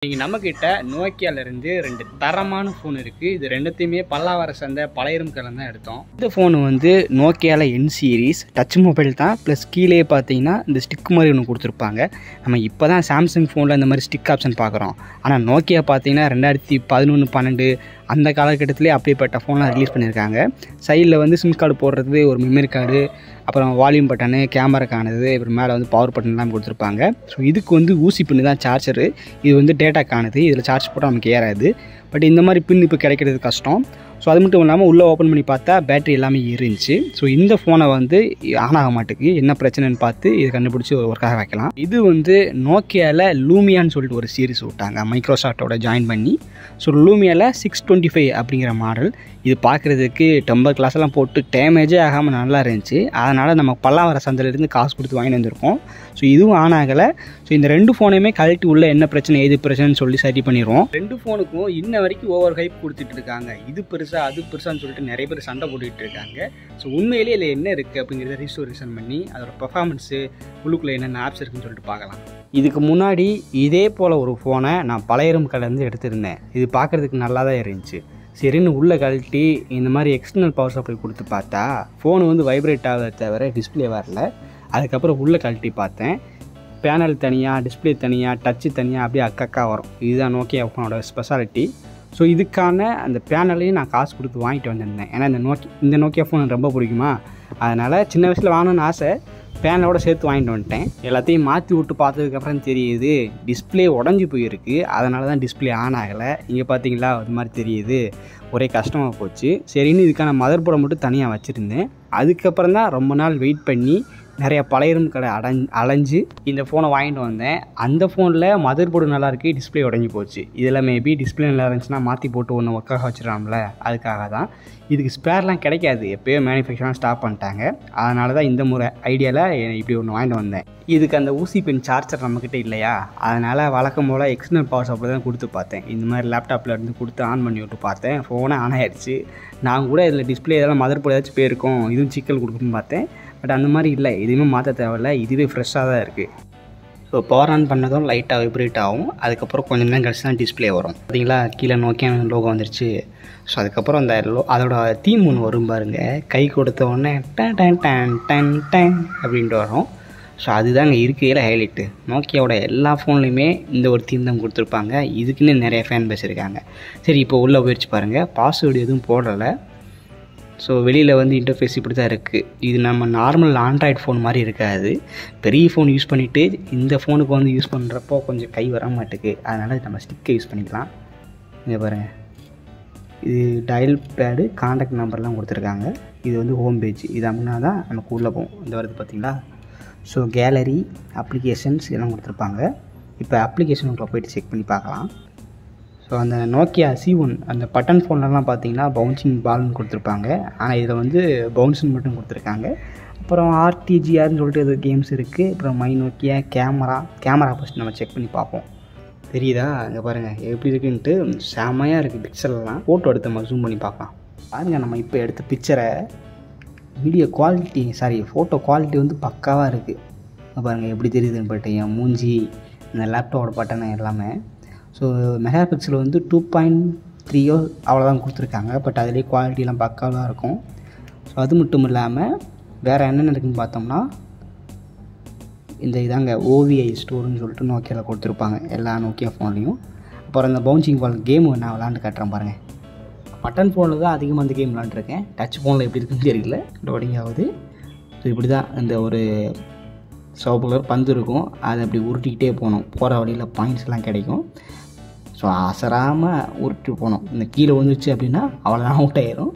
இன்றைக்கி நம்மக்கிட்ட நோக்கியாவிலேருந்து 2 தரமான ஃபோன் இருக்குது. இது ரெண்டுத்தையுமே பல்லாவர சந்தை பழையரும் கலந்து தான் எடுத்தோம். இந்த ஃபோனு வந்து நோக்கியாவில் N சீரீஸ் டச் மொபைல் தான். ப்ளஸ் கீழே பார்த்தீங்கன்னா இந்த ஸ்டிக் மாதிரி ஒன்று கொடுத்துருப்பாங்க. நம்ம இப்போ தான் சாம்சங் ஃபோனில் இந்த மாதிரி ஸ்டிக் ஆப்ஷன் பார்க்குறோம். ஆனால் நோக்கியா பார்த்தீங்கன்னா 2011, 12 அந்த காலகட்டத்திலே அப்படிப்பட்ட ஃபோன்லாம் ரிலீஸ் பண்ணியிருக்காங்க. சைடில் வந்து சிம் கார்டு போடுறது, ஒரு மெமரி கார்டு, அப்புறம் வால்யூம் பட்டனு, கேமராக்கானது, அப்புறம் மேலே வந்து பவர் பட்டன்லாம் கொடுத்துருப்பாங்க. ஸோ இதுக்கு வந்து ஊசி பின்னு தான் சார்ஜரு. இது வந்து டேட்டாக்கானது. இதில் சார்ஜ் போட்டால் நமக்கு ஏறாது. பட் இந்த மாதிரி பின் இப்போ கிடைக்கிறது கஷ்டம். ஸோ அது மட்டும் இல்லாமல் உள்ளே ஓப்பன் பண்ணி பார்த்தா பேட்டரி எல்லாமே இருந்துச்சு. ஸோ இந்த ஃபோனை வந்து ஆன் ஆக மாட்டேங்குது. என்ன பிரச்சனைன்னு பார்த்து இது கண்டுபிடிச்சி ஒர்க்காக வைக்கலாம். இது வந்து நோக்கியாவில் லூமியான்னு சொல்லிட்டு ஒரு சீரிஸ் விட்டாங்க, மைக்ரோசாஃப்டோட ஜாயின் பண்ணி. ஸோ லூமியாவில் 625 அப்படிங்கிற மாடல். இது பார்க்குறதுக்கு டெம்பர் கிளாஸ்லாம் போட்டு டேமேஜே ஆகாமல் நல்லா இருந்துச்சு. அதனால் நம்ம பல்லாவர சந்தையிலேருந்து காசு கொடுத்து வாங்கிட்டு வந்திருக்கோம். ஸோ இதுவும் ஆன் ஆகலை. ஸோ இந்த 2 ஃபோனையுமே கழட்டி உள்ள என்ன பிரச்சனை ஏது பிரச்சனைன்னு சொல்லி சரி பண்ணிடுவோம். 2 ஃபோனுக்கும் இன்ன வரைக்கும் ஓவர் ஹைப் கொடுத்துட்டு இருக்காங்க. இது பெருசாக அது பெருசான்னு சொல்லிட்டு நிறைய பேர் சண்டை போட்டுக்கிட்டு இருக்காங்க. ஸோ உண்மையிலேயே இதில் என்ன இருக்குது அப்படிங்கிறத ரீஸ்டோரேஷன் பண்ணி அதோட பர்ஃபார்மன்ஸு, உள்ளுக்குள்ளே என்னென்ன ஆப்ஸ் இருக்குன்னு சொல்லிட்டு பார்க்கலாம். இதுக்கு முன்னாடி இதே போல் ஒரு ஃபோனை நான் பழையரும் கலந்து எடுத்திருந்தேன். இது பார்க்குறதுக்கு நல்லா தான் இருந்துச்சு. சரின்னு உள்ளே கழட்டி இந்த மாதிரி எக்ஸ்டர்னல் பவர் சப்ளை கொடுத்து பார்த்தா ஃபோனு வந்து வைப்ரேட் ஆகிறத தவிர டிஸ்பிளே வரல. அதுக்கப்புறம் உள்ளே கழட்டி பார்த்தேன், பேனல் தனியாக, டிஸ்பிளே தனியாக, டச்சு தனியாக, அப்படியே அக்கக்கா வரும். இதுதான் நோக்கியா ஃபோனோட ஸ்பெஷாலிட்டி. ஸோ இதுக்கான அந்த பேனலையும் நான் காசு கொடுத்து வாங்கிட்டு வந்திருந்தேன். ஏன்னா இந்த நோக்கியா ஃபோன் ரொம்ப பிடிக்குமா, அதனால் சின்ன வயசில் வாங்கணும்னு ஆசை, பேனலோட சேர்த்து வாங்கிட்டு வந்துட்டேன். எல்லாத்தையும் மாற்றி விட்டு பார்த்ததுக்கப்புறம் தெரியுது டிஸ்பிளே உடஞ்சி போயிருக்கு. அதனால தான் டிஸ்பிளே ஆன் ஆகலை. இங்கே பார்த்தீங்களா அது மாதிரி தெரியுது. ஒரே கஷ்டமாக போச்சு. சரின்னு இதுக்கான மதர் போர்டை மட்டும் தனியாக வச்சுருந்தேன். அதுக்கப்புறம் தான் ரொம்ப நாள் வெயிட் பண்ணி நிறைய பழையரும் கடை அலைஞ்சு இந்த ஃபோனை வாங்கிட்டு வந்தேன். அந்த ஃபோனில் மதர் போர்டு நல்லாயிருக்கு, டிஸ்பிளே உடஞ்சி போச்சு. இதில் மேபி டிஸ்பிளே நல்லா இருந்துச்சுன்னா மாற்றி போட்டு ஒன்று ஒர்க்காக வச்சிடலாம்ல, அதுக்காக தான். இதுக்கு ஸ்பேர்லாம் கிடைக்காது, எப்போயோ மேனுஃபேக்சர்லாம் ஸ்டாப் பண்ணிட்டாங்க. அதனால தான் இந்த முறை ஐடியாவில் இப்படி ஒன்று வாங்கிட்டு வந்தேன். இதுக்கு அந்த ஊசி பின் சார்ஜர் நம்மக்கிட்ட இல்லையா, அதனால் வழக்கம் போல் எக்ஸ்டர்னல் பவர் சப்ளை தான் கொடுத்து பார்த்தேன். இந்த மாதிரி லேப்டாப்பில் இருந்து கொடுத்து ஆன் பண்ணி விட்டு பார்த்தேன். ஃபோனே ஆன் ஆகிடுச்சு. நான் கூட இதில் டிஸ்பிளே இதெல்லாம் மதர் போர்டு ஏதாச்சும் போயிருக்கும், இதுவும் சிக்கல் கொடுக்குன்னு பார்த்தேன். பட் அந்த மாதிரி இல்லை, எதுவுமே மாற்ற தேவையில்லை, இதுவே ஃப்ரெஷ்ஷாக தான் இருக்குது. ஸோ பவர் ஆன் பண்ணதும் லைட்டாக வைப்ரேட் ஆகும். அதுக்கப்புறம் கொஞ்சம் நேரம் கழிச்சு தான் டிஸ்பிளே வரும். பார்த்தீங்களா, கீழே நோக்கியா லோகோ வந்துருச்சு. ஸோ அதுக்கப்புறம் அந்த அதோட தீம் ஒன்று வரும் பாருங்கள், கை கொடுத்த உடனே done done done done done அப்படின்ட்டு வரும். ஸோ அதுதாங்க இருக்கையில் ஹைலைட்டு. நோக்கியாவோட எல்லா ஃபோன்லேயுமே இந்த ஒரு தீம் தான் கொடுத்துருப்பாங்க. இதுக்குன்னு நிறைய ஃபேன் பேஸ் இருக்காங்க. சரி, இப்போ உள்ளே போயிடுச்சு பாருங்கள், பாஸ்வேர்டு எதுவும் போடலை. ஸோ வெளியில் வந்து இன்டர்ஃபேஸ் இப்படி தான் இருக்குது. இது நம்ம நார்மல் ஆண்ட்ராய்டு ஃபோன் மாதிரி இருக்காது. பெரிய ஃபோன் யூஸ் பண்ணிவிட்டு இந்த ஃபோனுக்கு வந்து யூஸ் பண்ணுறப்போ கொஞ்சம் கை வர மாட்டேங்குது. அதனால் நம்ம ஸ்டிக்கை யூஸ் பண்ணிக்கலாம். இங்கே பாருங்கள், இது டயல் பேடு, காண்டாக்ட் நம்பர்லாம் கொடுத்துருக்காங்க. இது வந்து ஹோம் பேஜ். இது அப்படின்னா தான் நமக்கு உள்ளே போகும். இந்த வருது பார்த்திங்களா. ஸோ கேலரி, அப்ளிகேஷன்ஸ் இதெல்லாம் கொடுத்துருப்பாங்க. இப்போ அப்ளிகேஷனுக்குள்ளே போய்ட்டு செக் பண்ணி பார்க்கலாம். ஸோ அந்த நோக்கியா C1 அந்த பட்டன் ஃபோன்லலாம் பார்த்தீங்கன்னா பவுன்சிங் பால்னு கொடுத்துருப்பாங்க. ஆனால் இதில் வந்து பவுன்ஸுன்னு மட்டும் கொடுத்துருக்காங்க. அப்புறம் RTGRன்னு சொல்லிட்டு இது கேம்ஸ் இருக்குது. அப்புறம் மை நோக்கியா கேமரா ஃபஸ்ட் நம்ம செக் பண்ணி பார்ப்போம். தெரியுதா, இங்கே பாருங்கள் எப்படி இருக்குன்ட்டு. செமையாக இருக்குது. பிக்சல்லாம் ஃபோட்டோ எடுத்து நம்ம ஜூம் பண்ணி பார்க்கலாம். பாருங்கள், நம்ம இப்போ எடுத்த பிக்சரை ஃபோட்டோ குவாலிட்டி வந்து பக்காவாக இருக்குது. பாருங்கள் எப்படி தெரியுதுன்னு போய்ட்டு என் மூஞ்சி, இந்த லேப்டாப்போட பட்டனை எல்லாமே. ஸோ மெகா பிக்சல் வந்து 2.3 அவ்வளோதான் கொடுத்துருக்காங்க. பட் அதிலே குவாலிட்டிலாம் பக்காவாக இருக்கும். ஸோ அது மட்டும் இல்லாமல் வேறு என்னென்ன இருக்குதுன்னு பார்த்தோம்னா இந்த இதாங்க OVI ஸ்டோர்னு சொல்லிட்டு நோக்கியாவில் கொடுத்துருப்பாங்க எல்லா நோக்கியா ஃபோன்லேயும். அப்புறம் இந்த பவுன்சிங் பால் கேம் நான் விளாண்டு காட்டுறேன் பாருங்கள். பட்டன் ஃபோனில் தான் அதிகமாக அந்த கேம் விளாண்டுருக்கேன். டச் ஃபோனில் எப்படி இருக்குன்னு தெரியல, லோடிங் ஆகுது. ஸோ இப்படி தான் இந்த ஒரு சிவப்பு கலர் பந்து இருக்கும், அதை அப்படி உருட்டிக்கிட்டே போகணும். போகிற வழியில் பாயிண்ட்ஸ்லாம் கிடைக்கும். ஸோ அசராமல் உருட்டி போகணும். இந்த கீழே வந்துச்சு அப்படின்னா அவ்வளோதான் அவுட் ஆயிரும்.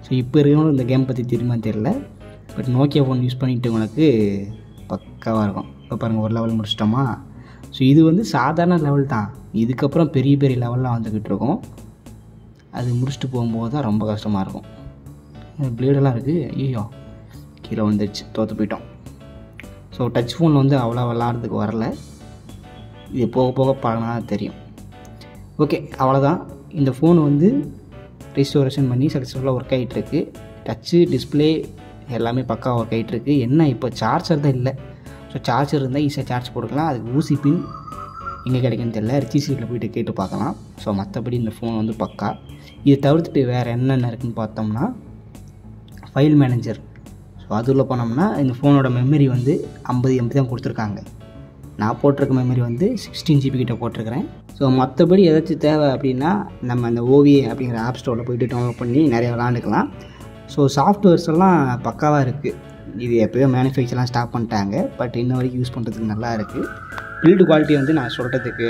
ஸோ இப்போ இருக்கணும் இந்த கேம் பற்றி தெரியுமான்னு தெரியல. பட் நோக்கியா ஃபோன் யூஸ் பண்ணிவிட்டு உங்களுக்கு பக்காவாக இருக்கும். இப்போ பாருங்கள், ஒரு லெவல் முடிச்சிட்டோமா. ஸோ இது வந்து சாதாரண லெவல் தான். இதுக்கப்புறம் பெரிய பெரிய லெவல்லாம் வந்துக்கிட்டு இருக்கும். அது முடிச்சுட்டு போகும்போது தான் ரொம்ப கஷ்டமாக இருக்கும். ப்ளேடெல்லாம் இருக்குது. ஐயோ, கீழே வந்துடுச்சு, தோற்று போயிட்டோம். ஸோ டச் ஃபோனில் வந்து அவ்வளோ விளாட்றதுக்கு வரல. இது போக போக பழகினா தெரியும். ஓகே, அவ்வளோதான். இந்த ஃபோன் வந்து ரீஸ்டோரேஷன் பண்ணி சக்ஸஸ்ஃபுல்லாக ஒர்க் ஆகிட்டுருக்கு. டச்சு, டிஸ்பிளே எல்லாமே பக்கா ஒர்க் ஆகிட்டுருக்கு. என்ன இப்போ சார்ஜர் தான் இல்லை. ஸோ சார்ஜர் இருந்தால் ஈஸியாக சார்ஜ் போட்டுக்கலாம். அதுக்கு ஊசி பின் எங்கே கிடைக்குன்னு தெரியல, ரிச்சி ஸ்ட்ரீட்டில் போய்ட்டு கேட்டு பார்க்கலாம். ஸோ மற்றபடி இந்த ஃபோன் வந்து பக்கா. இதை தவிர்த்துட்டு வேறு என்னென்ன இருக்குதுன்னு பார்த்தோம்னா ஃபைல் மேனேஜர். ஸோ அதுள்ள போனோம்னா இந்த ஃபோனோட மெமரி வந்து 50 MB தான் கொடுத்துருக்காங்க. நான் போட்டிருக்க மெமரி வந்து 16 GB கிட்ட போட்டிருக்கிறேன். ஸோ மற்றபடி ஏதாச்சும் தேவை அப்படின்னா நம்ம அந்த OVA அப்படிங்கிற ஆப் ஸ்டோரில் போய்ட்டு டவுன்லோட் பண்ணி நிறைய விளாண்டுக்கலாம். ஸோ சாஃப்ட்வேர்ஸ் எல்லாம் பக்காவாக இருக்குது. இது எப்போயோ மேனுஃபேக்சர்லாம் ஸ்டாப் பண்ணிட்டாங்க, பட் இன்ன வரைக்கும் யூஸ் பண்ணுறதுக்கு நல்லா இருக்குது. பில்டு குவாலிட்டி வந்து நான் சொல்கிறதுக்கு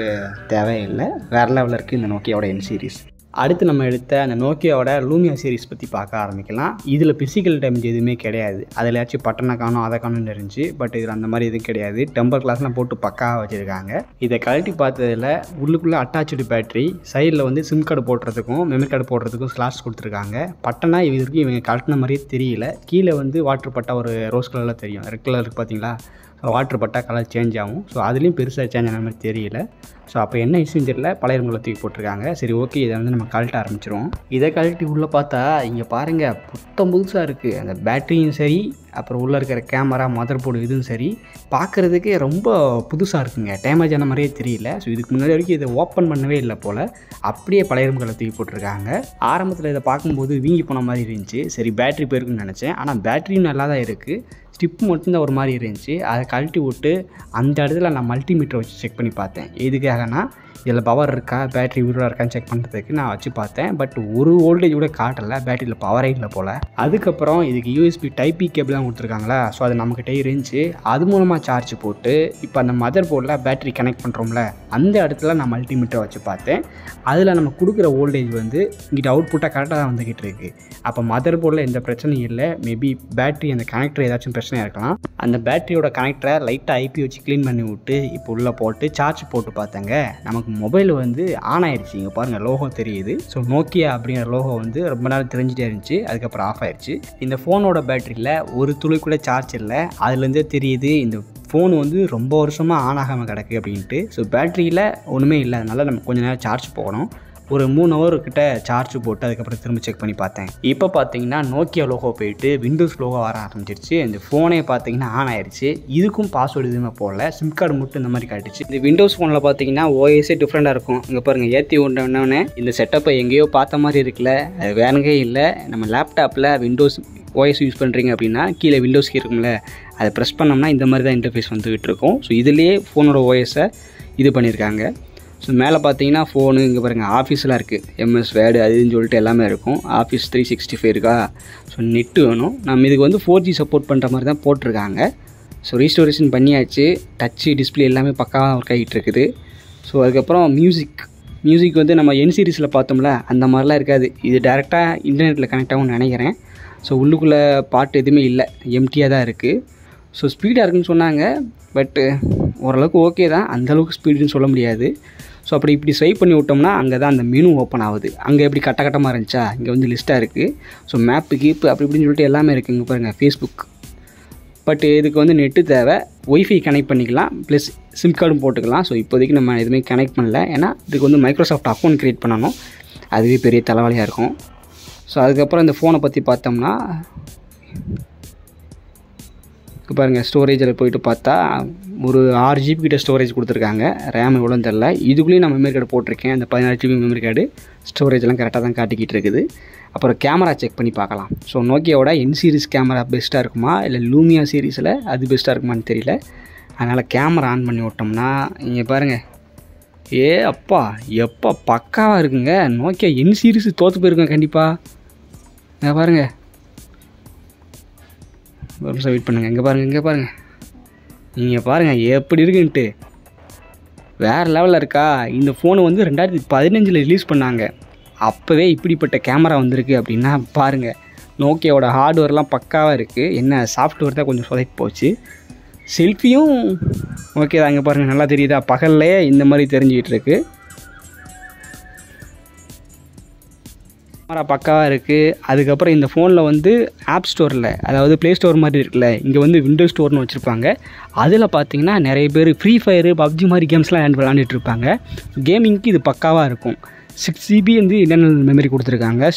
தேவையில்லை, வேறு லெவலில் இருக்குது இந்த நோக்கியாவோட N சீரிஸ். அடுத்து நம்ம எடுத்த அந்த நோக்கியாவோட லூமியா சீரிஸ் பற்றி பார்க்க ஆரம்பிக்கலாம். இதில் ஃபிசிக்கல் டேமேஜ் எதுவுமே கிடையாது. அதிலாச்சும் பட்டனை காணும் அதை காணும்னு இருந்துச்சு, பட் இதில் அந்த மாதிரி எதுவும் கிடையாது. டெம்பர் கிளாஸ்லாம் போட்டு பக்காவாக வச்சுருக்காங்க. இதை கழட்டி பார்த்ததில் உள்ளுக்குள்ளே அட்டாச்சு பேட்டரி, சைடில் வந்து சிம் கார்டு போடுறதுக்கும் மெமரி கார்டு போடுறதுக்கும் ஸ்லாட்ஸ் கொடுத்துருக்காங்க. பட்டனா இதுவரைக்கும் இவங்க கழட்டின மாதிரியே தெரியல. கீழே வந்து வாட்டர் பட்டா ஒரு ரோஸ் கலரில் தெரியும், ரெட் கலருக்கு பார்த்தீங்களா, வாட்டர் பட்டா கலர் சேஞ்ச் ஆகும். ஸோ அதுலேயும் பெருசாக சேஞ்ச் ஆன மாதிரி தெரியல. ஸோ அப்போ என்ன இஷ்யூன்னு தெரியல, பழைய ரூமில் தூக்கி போட்டிருக்காங்க. சரி ஓகே, இதை வந்து நம்ம கழட்ட ஆரம்பிச்சிருவோம். இதை கழட்டி உள்ளே பார்த்தா இங்கே பாருங்கள் புத்தம் புதுசாக இருக்குது. அந்த பேட்டரியும் சரி, அப்புறம் உள்ளே இருக்கிற கேமரா மதர் போர்டு இதுவும் சரி, பார்க்குறதுக்கே ரொம்ப புதுசாக இருக்குங்க. டேமேஜ் ஆன மாதிரியே தெரியல. ஸோ இதுக்கு முன்னாடி வரைக்கும் இதை ஓப்பன் பண்ணவே இல்லை போல், அப்படியே பழைய ரூம்களை தூக்கி போட்டிருக்காங்க. ஆரம்பத்தில் இதை பார்க்கும்போது வீங்கி போன மாதிரி இருந்துச்சு. சரி பேட்டரி போயிருக்குன்னு நினச்சேன், ஆனால் பேட்டரியும் நல்லா தான் இருக்குது. ஸ்டிப் மட்டும்தான் ஒரு மாதிரி இருந்துச்சு. அதை கழட்டி விட்டு அந்த இடத்துல நான் மல்டிமீட்டரை வச்சு செக் பண்ணி பார்த்தேன். எதுக்காகனா இதில் பவர் இருக்கா, பேட்டரி உருவாக இருக்கான்னு செக் பண்ணுறதுக்கு நான் வச்சு பார்த்தேன். பட் ஒரு வோல்டேஜ் கூட காட்டலை, பேட்டரியில் பவரே இல்லை போல். அதுக்கப்புறம் இதுக்கு USB Type-C கேபிளாக கொடுத்துருக்காங்களா, ஸோ அது நம்மக்கிட்டே இருந்துச்சு. அது மூலமாக சார்ஜ் போட்டு இப்போ அந்த மதர் போர்டில் பேட்டரி கனெக்ட் பண்ணுறோம்ல, அந்த இடத்துல நான் மல்டிமீட்டரை வச்சு பார்த்தேன். அதில் நம்ம கொடுக்குற வோல்டேஜ் வந்து இங்கிட்ட அவுட்புட்டாக கரெக்டாக தான் வந்துக்கிட்டு இருக்குது. அப்போ மதர் போர்டில் எந்த பிரச்சனையும் இல்லை. மேபி பேட்டரி அந்த கனெக்டர் ஏதாச்சும் பிரச்சனையாக இருக்கலாம். அந்த பேட்டரியோட கனெக்டரை லைட்டாக IP வச்சு க்ளீன் பண்ணி விட்டு இப்போ உள்ளே போட்டு சார்ஜ் போட்டு பார்த்தேங்க. நமக்கு மொபைல் வந்து ஆன் ஆயிடுச்சு. இங்கே பாருங்கள் லோகோ தெரியுது. ஸோ நோக்கியா அப்படிங்கிற லோகோ வந்து ரொம்ப நேரம் தெரிஞ்சிட்டே இருந்துச்சு, அதுக்கப்புறம் ஆஃப் ஆயிடுச்சு. இந்த ஃபோனோட பேட்டரியில் ஒரு துளி கூட சார்ஜ் இல்லை. அதுலேருந்தே தெரியுது இந்த ஃபோன் வந்து ரொம்ப வருஷமாக ஆன் ஆகாமல் கிடக்கு அப்படின்ட்டு. ஸோ பேட்டரியில் ஒன்றுமே இல்லை, அதனால் நம்ம கொஞ்சம் நேரம் சார்ஜ் போகணும். ஒரு 3 ஹவர் கிட்ட சார்ஜ் போட்டு அதுக்கப்புறம் திரும்ப செக் பண்ணி பார்த்தேன். இப்போ பார்த்தீங்கன்னா நோக்கியா லோகோ போயிட்டு விண்டோஸ் லோகோ வர ஆரம்பிச்சிருச்சு. இந்த ஃபோனே பார்த்தீங்கன்னா ஆன் ஆயிடுச்சு. இதுக்கும் பாஸ்வேர்டு எதுவுமே போடல, சிம் கார்டு மட்டும் இந்த மாதிரி காட்டுச்சு. இந்த விண்டோஸ் ஃபோனில் பார்த்தீங்கன்னா OS டிஃப்ரெண்ட்டாக இருக்கும். இங்கே பாருங்கள் ஏற்றி உடனே இந்த செட்டப்பை எங்கேயோ பார்த்த மாதிரி இருக்குல்ல, அது வேணுங்கே இல்லை. நம்ம லேப்டாப்பில் விண்டோஸ் OS யூஸ் பண்ணுறீங்க அப்படின்னா கீழே விண்டோஸ் கீ இருக்கும்ல, அதை ப்ரெஸ் பண்ணோம்னா இந்த மாதிரி தான் இன்டர்ஃபேஸ் வந்துகிட்டு இருக்கும். ஸோ இதுலேயே ஃபோனோட OS-ஐ இது பண்ணியிருக்காங்க. ஸோ மேலே பார்த்தீங்கன்னா ஃபோனு இங்கே பாருங்கள் ஆஃபீஸ்லாம் இருக்குது, MS Word அதுன்னு சொல்லிட்டு எல்லாமே இருக்கும். Office 365 இருக்கா. ஸோ நெட்டு வேணும். நம்ம இதுக்கு வந்து 4G சப்போர்ட் பண்ணுற மாதிரி தான் போட்டிருக்காங்க. ஸோ ரீஸ்டோரேஷன் பண்ணியாச்சு. டச்சு டிஸ்பிளே எல்லாமே பக்காவாக ஒர்க் ஆகிட்டு இருக்குது. ஸோ அதுக்கப்புறம் மியூசிக் வந்து நம்ம N சீரிஸில் பார்த்தோம்ல அந்த மாதிரிலாம் இருக்காது. இது டேரெக்டாக இன்டர்நெட்டில் கனெக்ட் ஆகும்னு நினைக்கிறேன். ஸோ உள்ளுக்குள்ளே பாட்டு எதுவுமே இல்லை, எம்டியாக தான் இருக்குது. ஸோ ஸ்பீடாக இருக்குதுன்னு சொன்னாங்க, பட்டு ஓரளவுக்கு ஓகே தான், அந்தளவுக்கு ஸ்பீடுன்னு சொல்ல முடியாது. ஸோ அப்படி இப்படி ஸ்வைப் பண்ணி விட்டோம்னா அங்கே தான் அந்த மெனு ஓப்பன் ஆகுது. அங்கே எப்படி கட்டமாக இருந்துச்சா, இங்கே வந்து லிஸ்ட்டாக இருக்குது. ஸோ மேப்பு கீப்பு அப்படி இப்படின்னு சொல்லிட்டு எல்லாமே இருக்குது. இங்கே பாருங்கள் ஃபேஸ்புக். பட் இதுக்கு வந்து நெட்டு தேவை, ஒய்ஃபை கனெக்ட் பண்ணிக்கலாம், ப்ளஸ் சிம் கார்டும் போட்டுக்கலாம். ஸோ இப்போதைக்கு நம்ம எதுவுமே கனெக்ட் பண்ணல, ஏன்னா இதுக்கு வந்து மைக்ரோசாஃப்ட் அக்கௌண்ட் க்ரியேட் பண்ணணும், அதுவே பெரிய தலைவலியாக இருக்கும். ஸோ அதுக்கப்புறம் இந்த ஃபோனை பற்றி பார்த்தோம்னா இப்போ பாருங்கள் ஸ்டோரேஜில் போய்ட்டு பார்த்தா ஒரு 6 GB கிட்ட ஸ்டோரேஜ் கொடுத்துருக்காங்க. ரேம் எவ்வளோன்னு தெரில. இதுக்குள்ளேயும் நான் மெமரி கார்டு போட்டிருக்கேன். அந்த 16 GB மெமரி கார்டு ஸ்டோரேஜெலாம் கரெக்டாக தான் காட்டிக்கிட்டு இருக்குது. அப்புறம் கேமரா செக் பண்ணி பார்க்கலாம். ஸோ நோக்கியாவோட N சீரிஸ் கேமரா பெஸ்ட்டாக இருக்குமா இல்லை லூமியா சீரிஸில் அது பெஸ்ட்டாக இருக்குமான்னு தெரியல. அதனால் கேமரா ஆன் பண்ணி விட்டோம்னா இங்கே பாருங்கள், அப்பா எப்போ பக்காவாக இருக்குங்க. நோக்கியா N சீரிஸ் தோற்று போயிருக்கேன் கண்டிப்பாக. இங்கே பாருங்கள், ஒரு நிமிஷம் வெயிட் பண்ணுங்கள். இங்கே பாருங்கள் நீங்கள் பாருங்கள் எப்படி இருக்குன்ட்டு, வேறு லெவலில் இருக்கா. இந்த ஃபோனை வந்து 2015 ரிலீஸ் பண்ணாங்க. அப்போவே இப்படிப்பட்ட கேமரா வந்திருக்கு அப்படின்னா பாருங்கள். நோக்கியாவோட ஹார்ட்வேர்லாம் பக்காவாக இருக்குது. என்ன சாஃப்ட்வேர் தான் கொஞ்சம் சொதைக்கு போச்சு. செல்ஃபியும் ஓகே தான். இங்கே பாருங்கள் நல்லா தெரியுதா, பகல்லையே இந்த மாதிரி தெரிஞ்சிக்கிட்டு இருக்கு. கேமரா பக்காவாக இருக்குது. அதுக்கப்புறம் இந்த ஃபோனில் வந்து ஆப் ஸ்டோரில், அதாவது ப்ளே ஸ்டோர் மாதிரி இருக்குல்ல, இங்கே வந்து விண்டோஸ் ஸ்டோர்னு வச்சுருப்பாங்க. அதில் பார்த்தீங்கன்னா நிறைய பேர் ஃப்ரீ ஃபயரு PUBG மாதிரி கேம்ஸ்லாம் விளாண்டுட்டு இருப்பாங்க. கேமிங்க்கு இது பக்காவாக இருக்கும். 6 GB வந்து இன்டர்னல் மெமரி கொடுத்துருக்காங்க.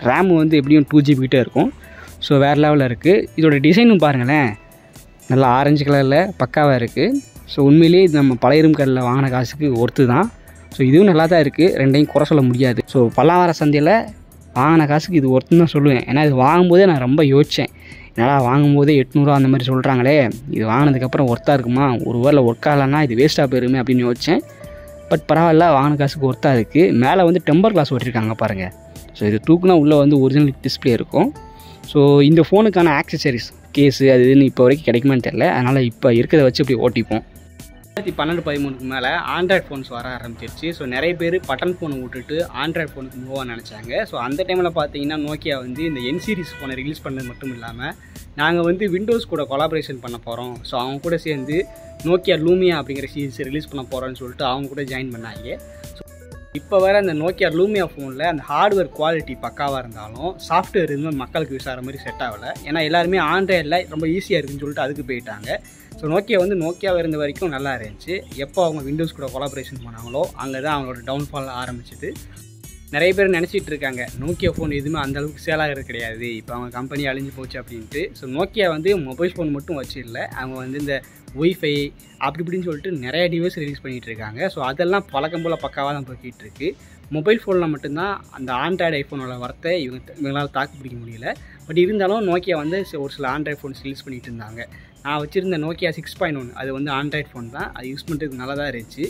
ரேம் வந்து எப்படியும் 2 GB கிட்டே இருக்கும். ஸோ வேறு லெவலில் இருக்குது. இதோட டிசைனும் பாருங்களேன், நல்லா ஆரஞ்சு கலரில் பக்காவாக இருக்குது. ஸோ உண்மையிலேயே இது நம்ம பழையரும் கடையில் வாங்கின காசுக்கு ஒர்த்து தான். ஸோ இதுவும் நல்லா தான் இருக்குது, ரெண்டையும் குறை சொல்ல முடியாது. ஸோ பல்லாவர சந்தையில் வாங்கின காசுக்கு இது ஒர்த்துன்னு தான் சொல்லுவேன். ஏன்னா இது வாங்கும்போதே நான் ரொம்ப யோசித்தேன், என்னடா வாங்கும்போதே 800 அந்த மாதிரி சொல்கிறாங்களே, இது வாங்கினதுக்கப்புறம் ஒர்த்தாக இருக்குமா, ஒரு வேளை ஒர்க் ஆகலைன்னா இது வேஸ்ட்டாக போயிருமே அப்படின்னு யோசித்தேன். பட் பரவாயில்ல, வாங்கின காசுக்கு ஒர்த்தாக இருக்குது. மேலே வந்து டெம்பர் கிளாஸ் ஓட்டிருக்காங்க பாருங்கள். ஸோ இது தூக்குனா உள்ளே வந்து ஒரிஜினல் டிஸ்பிளே இருக்கும். ஸோ இந்த ஃபோனுக்கான ஆக்சசரிஸ் கேஸு அது இதுன்னு இப்போ வரைக்கும் கிடைக்குமான்னு தெரில, அதனால் இப்போ இருக்கிறத வச்சு இப்படி ஓட்டிப்போம். 2012-13க்கு மேலே ஆண்ட்ராய்ட் ஃபோன்ஸ் வர ஆரம்பிச்சிருச்சு. ஸோ நிறைய பேர் பட்டன் ஃபோனை விட்டுட்டு ஆண்ட்ராய்ட் ஃபோனுக்கு மூவ் ஆக நினச்சாங்க. ஸோ அந்த டைமில் பார்த்தீங்கன்னா நோக்கியா வந்து இந்த என் சீரிஸ் ஃபோனை ரிலீஸ் பண்ணது மட்டும் இல்லாமல் நாங்கள் வந்து விண்டோஸ் கூட கொலாபரேஷன் பண்ண போகிறோம், ஸோ அவங்க கூட சேர்ந்து நோக்கியா லூமியா அப்படிங்கிற சீரிஸ் ரிலீஸ் பண்ண போகிறோன்னு சொல்லிட்டு அவங்க கூட ஜாயின் பண்ணாங்க. ஸோ இப்போ வர அந்த நோக்கியா லூமியா ஃபோனில் அந்த ஹார்ட்வேர் குவாலிட்டி பக்காவாக இருந்தாலும் சாஃப்ட்வேர் எதுவுமே மக்களுக்கு யூஸ் ஆகிற மாதிரி செட் ஆகலை. ஏன்னா எல்லாருமே ஆண்ட்ராய்டில் ரொம்ப ஈஸியாக இருக்குன்னு சொல்லிட்டு அதுக்கு போயிட்டாங்க. ஸோ நோக்கியா வந்து நோக்கியாவாக இருந்த வரைக்கும் நல்லா இருந்துச்சு. எப்போ அவங்க விண்டோஸ் கூட கொலாபரேஷன் பண்ணாங்களோ அங்கே தான் அவங்களோட டவுன்ஃபால் ஆரம்பிச்சிது. நிறைய பேர் நினச்சிட்டு இருக்காங்க நோக்கியா ஃபோன் எதுவுமே அந்தளவுக்கு சேலாகிறது கிடையாது, இப்போ அவங்க கம்பெனி அழிஞ்சு போச்சு அப்படின்ட்டு. ஸோ நோக்கியா வந்து மொபைல் ஃபோன் மட்டும் வச்சு இல்லை, அவங்க வந்து இந்த ஒய்ஃபை அப்படி இப்படின்னு சொல்லிட்டு நிறைய டிவைஸ் ரிலீஸ் பண்ணிகிட்டு இருக்காங்க. ஸோ அதெல்லாம் பழக்கம் போல் பக்காவாக தான் போய்கிட்டு இருக்குது. மொபைல் ஃபோனில் மட்டும்தான் அந்த ஆண்ட்ராய்டு ஐஃபோனோட வரத்தை இவங்களால் தாக்கு பிடிக்க முடியல. பட் இருந்தாலும் நோக்கியா வந்து ஒரு சில ஆண்ட்ராய்டு ஃபோன்ஸ் ரிலீஸ் பண்ணிகிட்டு இருந்தாங்க. நான் வச்சுருந்த நோக்கியா 6.1 அது வந்து ஆண்ட்ராய்டு ஃபோன் தான், அது யூஸ் பண்ணுறதுக்கு நல்லா தான் இருந்துச்சு.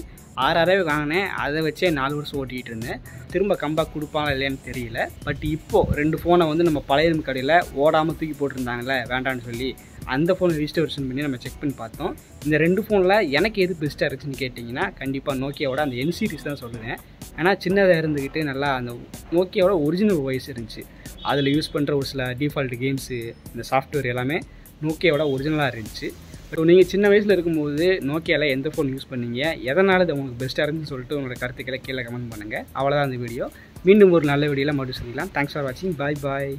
6,000 வாங்கினேன், அதை வச்சே 4 வருஷம் ஓட்டிகிட்டு இருந்தேன். திரும்ப கம்பேக் கொடுப்பாங்களா இல்லையான்னு தெரியல. பட் இப்போது 2 ஃபோனை வந்து நம்ம பழைய கடையில் ஓடாமல் தூக்கி போட்டிருந்தாங்களே வேண்டான்னு சொல்லி அந்த ஃபோனை ரிஜிஸ்டர்ஷன் பண்ணி நம்ம செக் பண்ணி பார்த்தோம். இந்த 2 ஃபோனில் எனக்கு எது பெஸ்ட்டாக இருந்துச்சுன்னு கேட்டிங்கன்னா கண்டிப்பாக நோக்கியாவோட அந்த என் சீரிஸ் தான் சொல்லுவேன். ஏன்னா சின்னதாக இருந்துக்கிட்டு நல்லா அந்த நோக்கியாவோட ஒரிஜினல் வாய்ஸ் இருந்துச்சு. அதில் யூஸ் பண்ணுற ஒரு சில டிஃபால்ட் கேம்ஸு இந்த சாஃப்ட்வேர் எல்லாமே நோக்கியாவோட ஒரிஜினலாக இருந்துச்சு. ஸோ நீங்கள் சின்ன வயசில் இருக்கும்போது நோக்கியாவில் எந்த ஃபோன் யூஸ் பண்ணீங்க, எதனால் இது உங்களுக்கு பெஸ்ட்டாக இருந்துன்னு சொல்லிட்டு உங்களோட கருத்துக்களை கீழே கமெண்ட் பண்ணுங்கள். அவ்வளோதான் அந்த வீடியோ. மீண்டும் ஒரு நல்ல வீடியோவில் மறுபடியும் சந்திக்கலாம். தேங்க்ஸ் ஃபார் வாட்சிங். பாய் பாய்.